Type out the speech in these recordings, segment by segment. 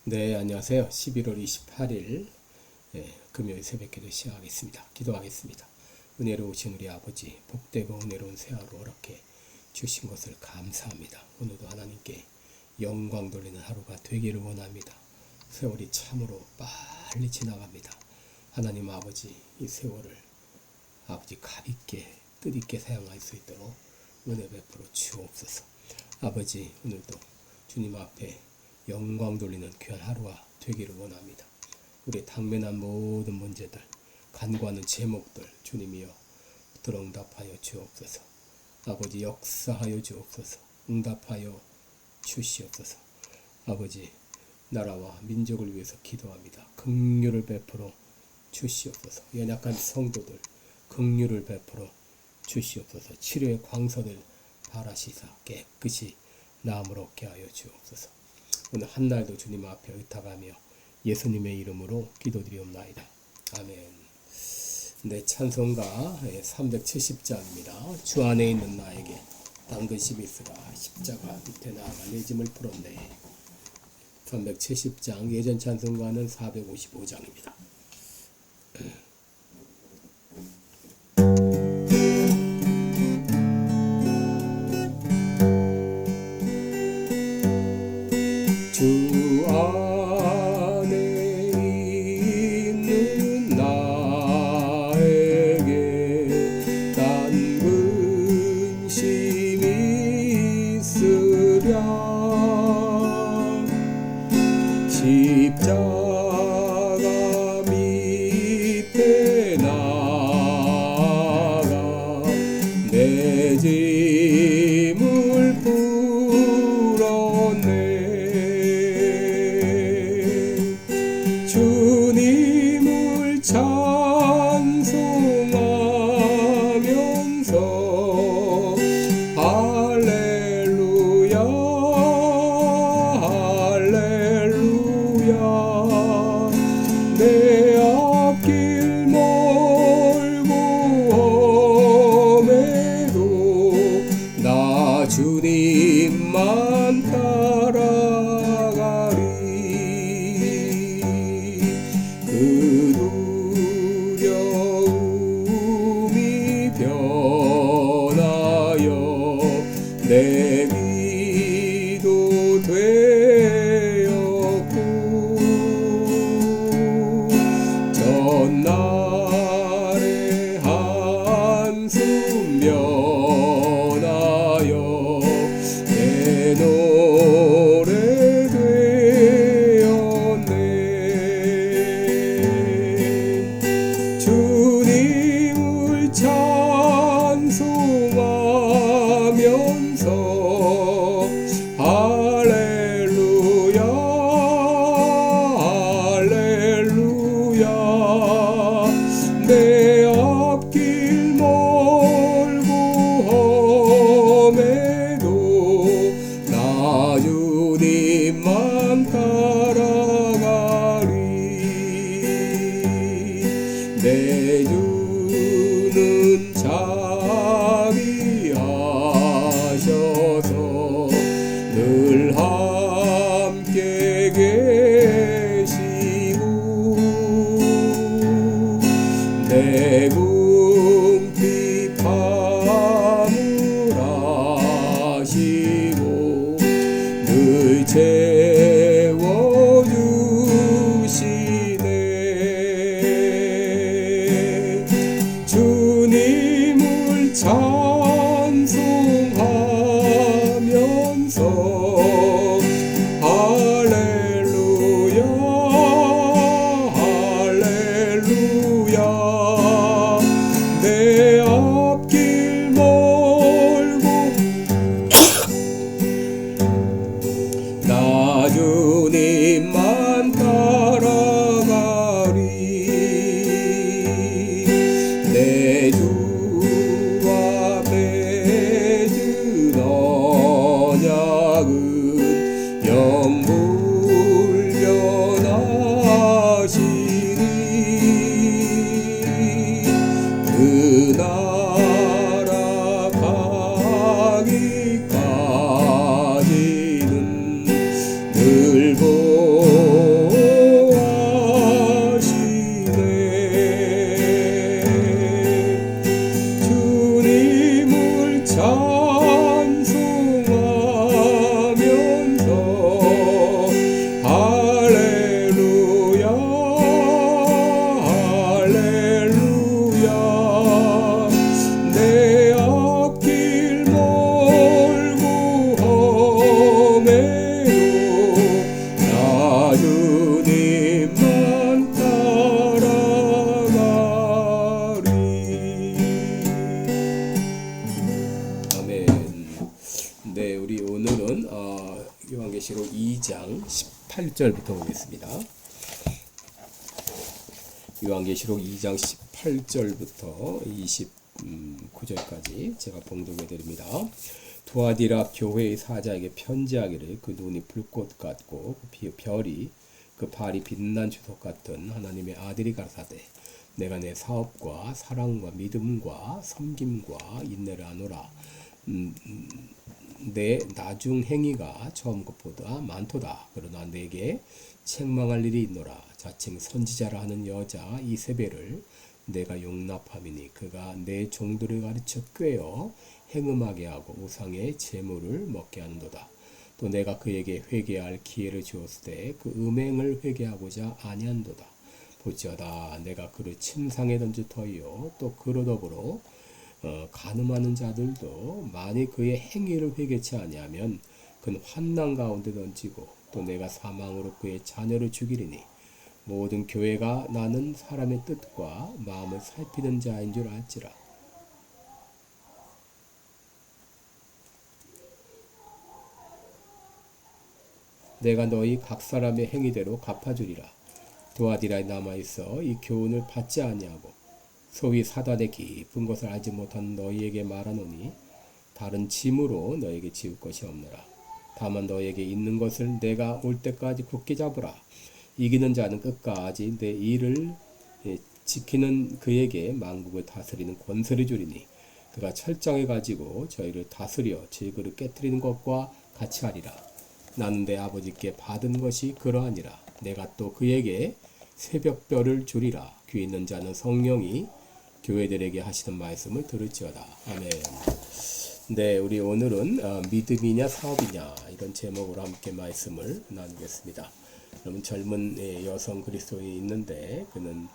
네, 안녕하세요. 11월 28일 금요일 새벽기도 시작하겠습니다. 기도하겠습니다. 은혜로우신 우리 아버지, 복되고 은혜로운 새하루 허락해 주신 것을 감사합니다. 오늘도 하나님께 영광 돌리는 하루가 되기를 원합니다. 세월이 참으로 빨리 지나갑니다. 하나님 아버지, 이 세월을 아버지 값있게 뜻있게 사용할 수 있도록 은혜 베풀어 주옵소서. 아버지, 오늘도 주님 앞에 영광 돌리는 귀한 하루가 되기를 원합니다. 우리 당면한 모든 문제들, 간구하는 제목들 주님이여 들어응답하여 주옵소서. 아버지 역사하여 주옵소서. 응답하여 주시옵소서. 아버지 나라와 민족을 위해서 기도합니다. 긍휼을 베풀어 주시옵소서. 연약한 성도들 긍휼을 베풀어 주시옵소서. 치료의 광선을 바라시사 깨끗이 나음을 얻게 하여 주옵소서. 오늘 한날도 주님 앞에 의탁하며 예수님의 이름으로 기도드리옵나이다. 아멘. 네, 찬송가 370장입니다. 주 안에 있는 나에게 당근심이 있으라 십자가 밑에 나아가 내 짐을 풀었네. 370장 예전 찬송가는 455장입니다. 주 안에 있는 나에게 당근심이 있으랴 십자가 밑에 나아가 내 짐을 풀었네. 주님을 찬송하면서 할렐루야 할렐루야 내 앞길 멀고 험해도 나 주님만 따라가리. 그 두려움이 변하여 내 기도 되었고 전날의 한숨 면하여 내 노래 주님을 찬송하면서 할렐루야 할렐루야 내 앞길 멀고 험해도 나 주님만 따라가리. 내 주는 자비하셔서 늘 함께 계시고 내 궁핍 파물하시고 늘 채워주시네. 주님을 찬송하면서 할렐루야 할렐루야 내 앞길 멀고 나 주님만 따라가리. 내 주와 맺은 언약은 영불변하시니 그 나라 가기까지는 늘 보호하시네. 주님을 찬송하면서 할렐루야 할렐루야. 내 앞길 멀고 험해도 나 주님만 따라가리. 아멘. 네, 우리 오늘은 요한계시록 2장 18절부터 보겠습니다. 요한계시록 2장 18절부터 29절까지 제가 봉독해 드립니다. 두아디라 교회의 사자에게 편지하기를 그 눈이 불꽃 같고 그 별이 그 발이 빛난 주석 같은 하나님의 아들이 가라사대 내가 내 사업과 사랑과 믿음과 섬김과 인내를 아노라. 내 나중 행위가 처음 것보다 많도다. 그러나 내게 책망할 일이 있노라. 자칭 선지자라 하는 여자 이세벨을 내가 용납함이니 그가 내 종들을 가르쳐 꾀어 행음하게 하고 우상의 제물을 먹게 하는도다. 또 내가 그에게 회개할 기회를 주었을 때 그 음행을 회개하고자 아니한도다. 보지어다 내가 그를 침상에 던질 터이요 또 그로 더불어 간음하는 자들도 만일 그의 행위를 회개치 아니하면 그는 환난 가운데 던지고 또 내가 사망으로 그의 자녀를 죽이리니 모든 교회가 나는 사람의 뜻과 마음을 살피는 자인 줄 알지라. 내가 너희 각 사람의 행위대로 갚아주리라. 두아디라에 남아있어 이 교훈을 받지 아니하고 소위 사단의 깊은 것을 알지 못한 너희에게 말하노니 다른 짐으로 너에게 지울 것이 없노라. 다만 너에게 있는 것을 내가 올 때까지 굳게 잡으라. 이기는 자는 끝까지 내 일을 지키는 그에게 만국을 다스리는 권세를 주리니 그가 철장을 가지고 저희를 다스려 질그를 깨뜨리는 것과 같이 하리라. 나는 내 아버지께 받은 것이 그러하니라. 내가 또 그에게 새벽별을 주리라. 귀 있는 자는 성령이 교회들에게 하시는 말씀을 들을지어다. 아멘. 네, 우리 오늘은 믿음이냐 사업이냐 이런 제목으로 함께 말씀을 나누겠습니다. 여러분 젊은 여성 그리스도인이 있는데 그는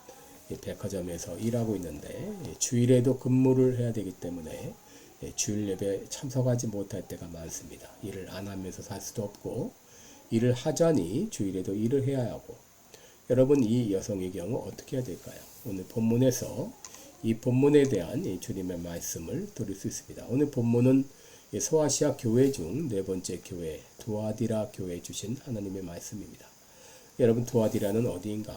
백화점에서 일하고 있는데 주일에도 근무를 해야 되기 때문에 주일 예배 참석하지 못할 때가 많습니다. 일을 안 하면서 살 수도 없고 일을 하자니 주일에도 일을 해야 하고. 여러분 이 여성의 경우 어떻게 해야 될까요? 오늘 본문에서 이 본문에 대한 주님의 말씀을 들을 수 있습니다. 오늘 본문은 소아시아 교회 중 네 번째 교회 두아디라 교회에 주신 하나님의 말씀입니다. 여러분 두아디라는 어디인가?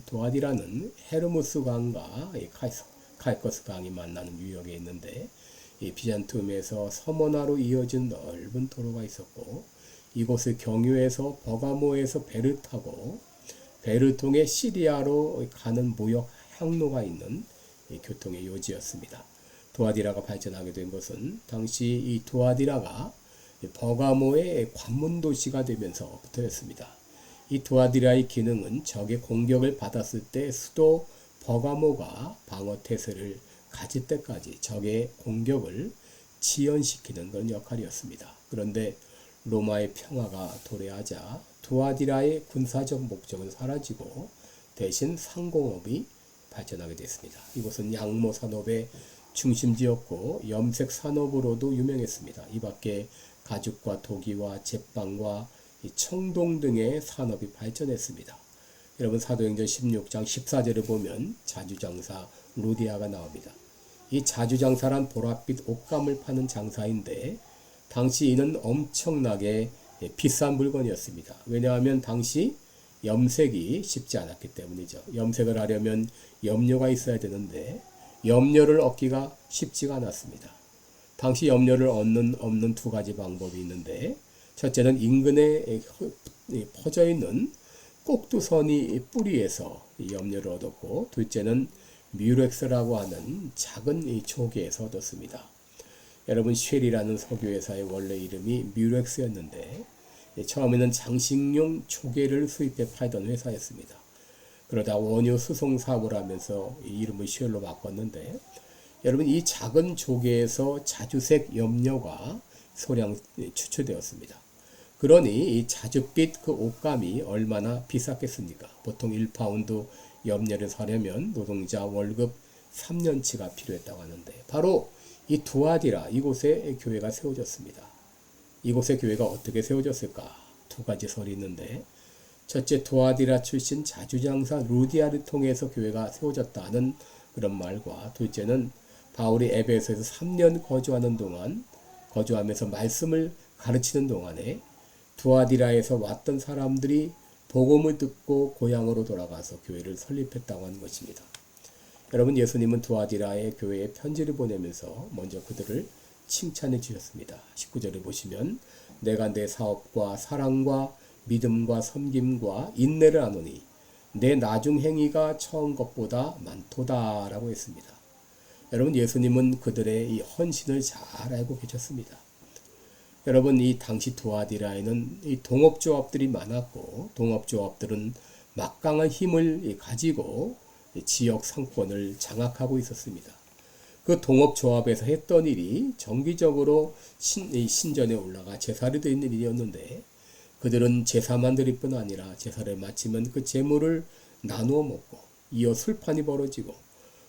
두아디라는 헤르무스 강과 칼커스 강이 만나는 유역에 있는데 이 비잔툼에서 서머나로 이어진 넓은 도로가 있었고 이곳을 경유해서 버가모에서 배를 타고 배를 통해 시리아로 가는 무역 항로가 있는 교통의 요지였습니다. 두아디라가 발전하게 된 것은 당시 이 두아디라가 버가모의 관문 도시가 되면서부터였습니다. 이 두아디라의 기능은 적의 공격을 받았을 때 수도 버가모가 방어 태세를 가질 때까지 적의 공격을 지연시키는 그런 역할이었습니다. 그런데 로마의 평화가 도래하자 두아디라의 군사적 목적은 사라지고 대신 상공업이 발전하게 됐습니다. 이곳은 양모 산업의 중심지였고 염색 산업으로도 유명했습니다. 이 밖에 가죽과 도기와 제빵과 청동 등의 산업이 발전했습니다. 여러분 사도행전 16장 14절을 보면 자주장사 루디아가 나옵니다. 이 자주장사란 보랏빛 옷감을 파는 장사인데 당시 이는 엄청나게 비싼 물건이었습니다. 왜냐하면 당시 염색이 쉽지 않았기 때문이죠. 염색을 하려면 염료가 있어야 되는데 염료를 얻기가 쉽지가 않았습니다. 당시 염료를 얻는 두 가지 방법이 있는데 첫째는 인근에 퍼져 있는 꼭두선이 뿌리에서 염료를 얻었고 둘째는 뮤렉스라고 하는 작은 조개에서 얻었습니다. 여러분 쉘이라는 석유회사의 원래 이름이 뮤렉스였는데 처음에는 장식용 조개를 수입해 팔던 회사였습니다. 그러다 원유 수송 사업을 하면서 이름을 시얼로 바꿨는데, 여러분 이 작은 조개에서 자주색 염료가 소량 추출되었습니다. 그러니 이 자줏빛 그 옷감이 얼마나 비쌌겠습니까? 보통 1파운드 염료를 사려면 노동자 월급 3년치가 필요했다고 하는데, 바로 이 두아디라 이곳에 교회가 세워졌습니다. 이곳에 교회가 어떻게 세워졌을까? 두 가지 설이 있는데, 첫째, 두아디라 출신 자주장사 루디아를 통해서 교회가 세워졌다는 그런 말과, 둘째는 바울이 에베소에서 3년 거주하면서 말씀을 가르치는 동안에 두아디라에서 왔던 사람들이 복음을 듣고 고향으로 돌아가서 교회를 설립했다고 하는 것입니다. 여러분, 예수님은 두아디라의 교회에 편지를 보내면서 먼저 그들을 칭찬해 주셨습니다. 19절에 보시면 내가 내 사업과 사랑과 믿음과 섬김과 인내를 아노니 내 나중 행위가 처음 것보다 많도다 라고 했습니다. 여러분, 예수님은 그들의 이 헌신을 잘 알고 계셨습니다. 여러분, 이 당시 두아디라에는 이 동업조합들이 많았고, 동업조합들은 막강한 힘을 가지고 지역 상권을 장악하고 있었습니다. 그 동업조합에서 했던 일이 정기적으로 신전에 올라가 제사를 드리는 일이었는데, 그들은 제사만 드릴 뿐 아니라 제사를 마치면 그 제물을 나누어 먹고, 이어 술판이 벌어지고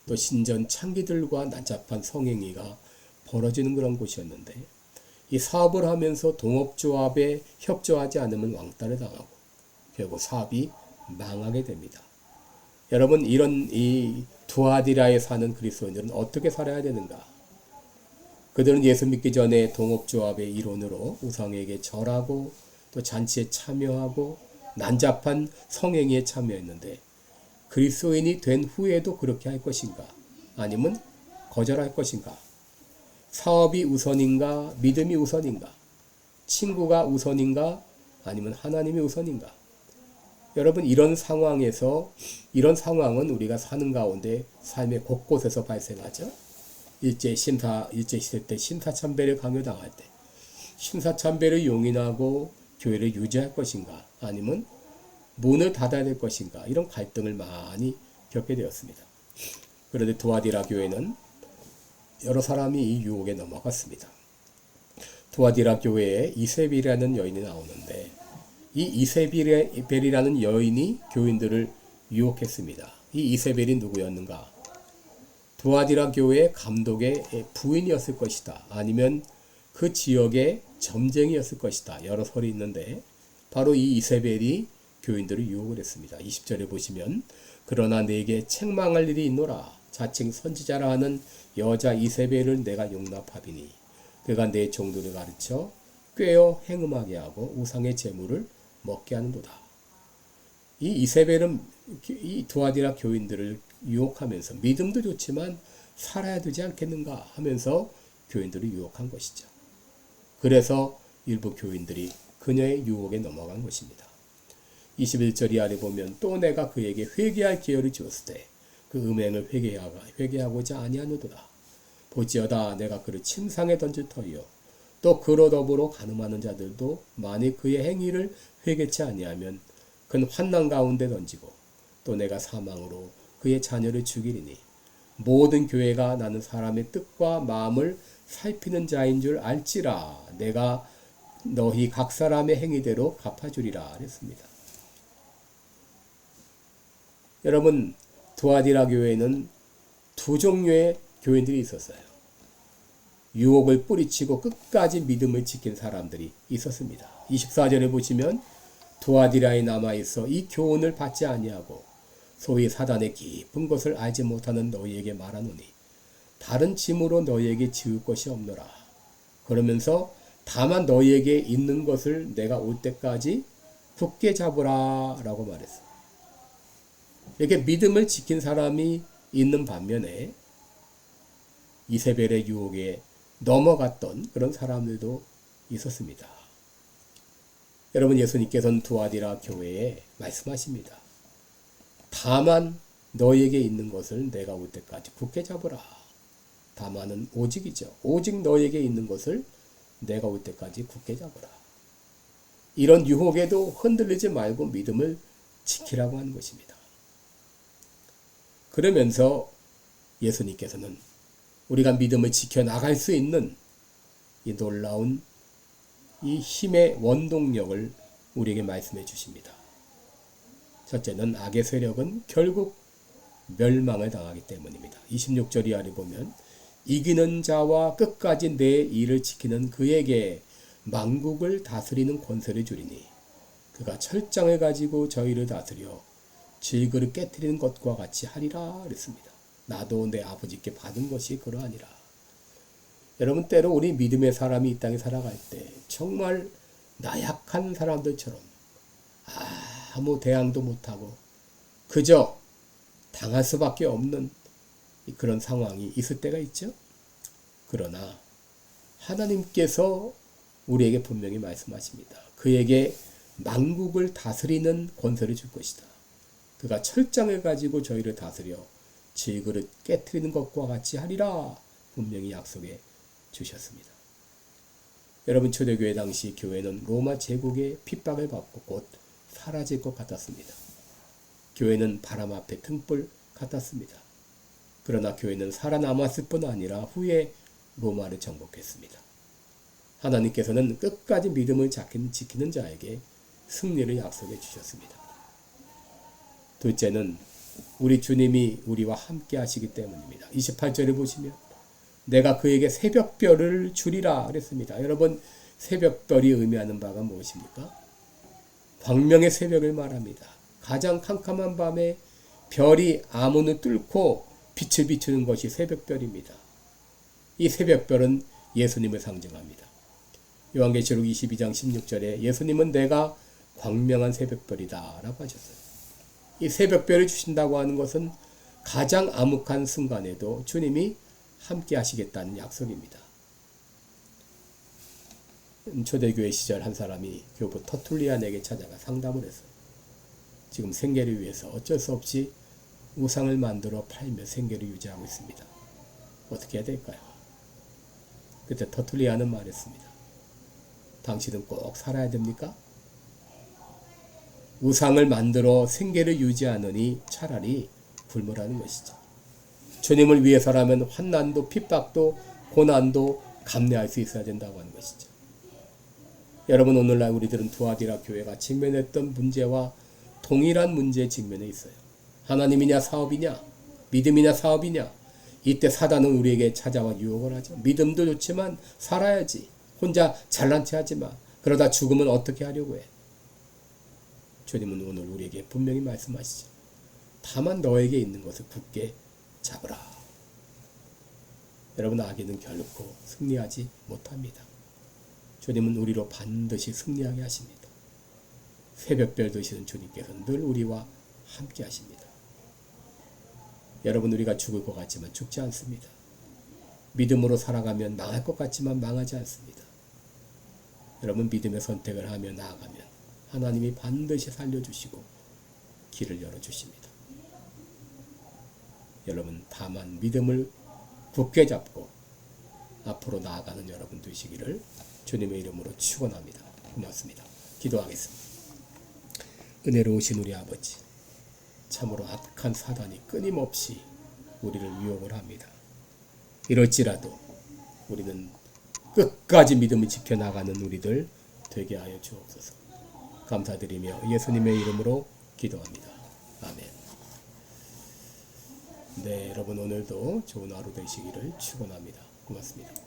또 신전 창기들과 난잡한 성행위가 벌어지는 그런 곳이었는데, 이 사업을 하면서 동업조합에 협조하지 않으면 왕따를 당하고 결국 사업이 망하게 됩니다. 여러분, 이런 이 두아디라에 사는 그리스도인들은 어떻게 살아야 되는가? 그들은 예수 믿기 전에 동업조합의 일원으로 우상에게 절하고 또 잔치에 참여하고 난잡한 성행위에 참여했는데, 그리스도인이 된 후에도 그렇게 할 것인가? 아니면 거절할 것인가? 사업이 우선인가? 믿음이 우선인가? 친구가 우선인가? 아니면 하나님이 우선인가? 여러분, 이런 상황은 우리가 사는 가운데 삶의 곳곳에서 발생하죠. 일제시대 때 신사참배를 강요당할 때 신사참배를 용인하고 교회를 유지할 것인가? 아니면 문을 닫아야 될 것인가? 이런 갈등을 많이 겪게 되었습니다. 그런데 두아디라 교회는 여러 사람이 이 유혹에 넘어갔습니다. 두아디라 교회에 이세벨이라는 여인이 나오는데, 이 이세벨이라는 여인이 교인들을 유혹했습니다. 이 이세벨이 누구였는가? 두아디라 교회 감독의 부인이었을 것이다. 아니면 그 지역의 점쟁이였을 것이다. 여러 설이 있는데, 바로 이 이세벨이 교인들을 유혹을 했습니다. 20절에 보시면 그러나 내게 책망할 일이 있노라. 자칭 선지자라 하는 여자 이세벨을 내가 용납하리니 그가 내 종들을 가르쳐 꾀어 행음하게 하고 우상의 제물을 먹게 하는도다. 이 이세벨은 이 두아디라 교인들을 유혹하면서 믿음도 좋지만 살아야 되지 않겠는가 하면서 교인들을 유혹한 것이죠. 그래서 일부 교인들이 그녀의 유혹에 넘어간 것입니다. 21절 이하를 보면 또 내가 그에게 회개할 기회를 주었을 때 그 음행을 회개하고자 아니하노도다. 보지어다 내가 그를 침상에 던질 터이요 또 그로 더불어 간음하는 자들도 만일 그의 행위를 회개치 아니하면 그는 환난 가운데 던지고 또 내가 사망으로 그의 자녀를 죽이리니 모든 교회가 나는 사람의 뜻과 마음을 살피는 자인 줄 알지라. 내가 너희 각 사람의 행위대로 갚아주리라 했습니다. 여러분, 두아디라 교회에는 두 종류의 교인들이 있었어요. 유혹을 뿌리치고 끝까지 믿음을 지킨 사람들이 있었습니다. 24절에 보시면 두아디라에 남아있어 이 교훈을 받지 아니하고 소위 사단의 깊은 것을 알지 못하는 너희에게 말하노니 다른 짐으로 너희에게 지을 것이 없노라. 그러면서 다만 너희에게 있는 것을 내가 올 때까지 굳게 잡으라 라고 말했어요. 이렇게 믿음을 지킨 사람이 있는 반면에 이세벨의 유혹에 넘어갔던 그런 사람들도 있었습니다. 여러분, 예수님께서는 두아디라 교회에 말씀하십니다. 다만 너에게 있는 것을 내가 올 때까지 굳게 잡으라. 다만은 오직이죠. 오직 너에게 있는 것을 내가 올 때까지 굳게 잡으라. 이런 유혹에도 흔들리지 말고 믿음을 지키라고 하는 것입니다. 그러면서 예수님께서는 우리가 믿음을 지켜나갈 수 있는 이 놀라운 이 힘의 원동력을 우리에게 말씀해 주십니다. 첫째는 악의 세력은 결국 멸망을 당하기 때문입니다. 26절 이하를 보면 이기는 자와 끝까지 내 일을 지키는 그에게 만국을 다스리는 권세를 주리니 그가 철장을 가지고 저희를 다스려 질그릇 깨트리는 것과 같이 하리라 그랬습니다. 나도 내 아버지께 받은 것이 그러하니라. 여러분, 때로 우리 믿음의 사람이 이 땅에 살아갈 때 정말 나약한 사람들처럼 아무 대항도 못하고 그저 당할 수밖에 없는 그런 상황이 있을 때가 있죠. 그러나 하나님께서 우리에게 분명히 말씀하십니다. 그에게 만국을 다스리는 권세를 줄 것이다. 그가 철장을 가지고 저희를 다스려 질그릇 깨트리는 것과 같이 하리라 분명히 약속해 주셨습니다. 여러분, 초대교회 당시 교회는 로마 제국의 핍박을 받고 곧 사라질 것 같았습니다. 교회는 바람 앞에 등불 같았습니다. 그러나 교회는 살아남았을 뿐 아니라 후에 로마를 정복했습니다. 하나님께서는 끝까지 믿음을 지키는 자에게 승리를 약속해 주셨습니다. 둘째는 우리 주님이 우리와 함께 하시기 때문입니다. 28절을 보시면 내가 그에게 새벽별을 주리라 그랬습니다. 여러분, 새벽별이 의미하는 바가 무엇입니까? 광명의 새벽을 말합니다. 가장 캄캄한 밤에 별이 암문을 뚫고 빛을 비추는 것이 새벽별입니다. 이 새벽별은 예수님을 상징합니다. 요한계시록 22장 16절에 예수님은 내가 광명한 새벽별이다 라고 하셨어요. 이 새벽별을 주신다고 하는 것은 가장 암흑한 순간에도 주님이 함께 하시겠다는 약속입니다. 초대교회 시절 한 사람이 교부 터툴리안에게 찾아가 상담을 했어요. 지금 생계를 위해서 어쩔 수 없이 우상을 만들어 팔며 생계를 유지하고 있습니다. 어떻게 해야 될까요? 그때 터툴리안은 말했습니다. 당신은 꼭 살아야 됩니까? 우상을 만들어 생계를 유지하느니 차라리 굶으라는 것이죠. 주님을 위해서라면 환난도 핍박도 고난도 감내할 수 있어야 된다고 하는 것이죠. 여러분, 오늘날 우리들은 두아디라 교회가 직면했던 문제와 동일한 문제에 직면해 있어요. 하나님이냐 사업이냐, 믿음이냐 사업이냐. 이때 사단은 우리에게 찾아와 유혹을 하죠. 믿음도 좋지만 살아야지. 혼자 잘난 체 하지 마. 그러다 죽으면 어떻게 하려고 해. 주님은 오늘 우리에게 분명히 말씀하시죠. 다만 너에게 있는 것을 굳게 잡으라. 여러분, 악인은 결코 승리하지 못합니다. 주님은 우리로 반드시 승리하게 하십니다. 새벽별 되시는 주님께서는 늘 우리와 함께 하십니다. 여러분, 우리가 죽을 것 같지만 죽지 않습니다. 믿음으로 살아가면 망할 것 같지만 망하지 않습니다. 여러분, 믿음의 선택을 하며 나아가면 하나님이 반드시 살려주시고 길을 열어주십니다. 여러분, 다만 믿음을 굳게 잡고 앞으로 나아가는 여러분 되시기를 주님의 이름으로 축원합니다. 고맙습니다. 기도하겠습니다. 은혜로우신 우리 아버지, 참으로 악한 사단이 끊임없이 우리를 유혹을 합니다. 이럴지라도 우리는 끝까지 믿음을 지켜나가는 우리들 되게 하여 주옵소서. 감사드리며 예수님의 이름으로 기도합니다. 아멘. 네, 여러분, 오늘도 좋은 하루 되시기를 축원합니다. 고맙습니다.